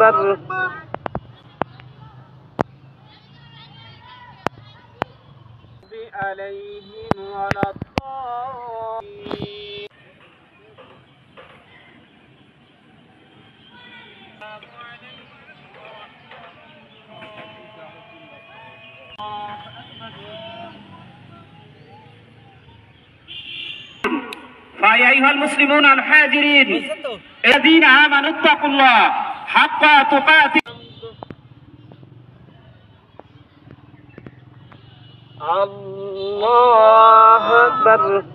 أكبر. عليهم ولا الضالين. فيا أيها المسلمون الحاضرين الذين آمنوا اتقوا الله حق تقاته. الله أكبر.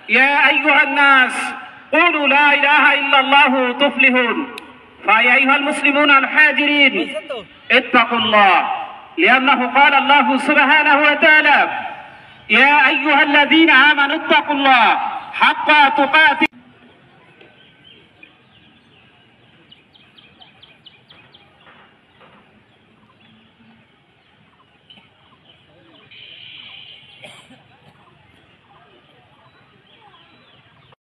يا أيها الناس قولوا لا إله إلا الله تفلحون. فيا أيها المسلمون الحاضرين اتقوا الله، لأنه قال الله سبحانه وتعالى: يا أيها الذين آمنوا اتقوا الله حق تقاته.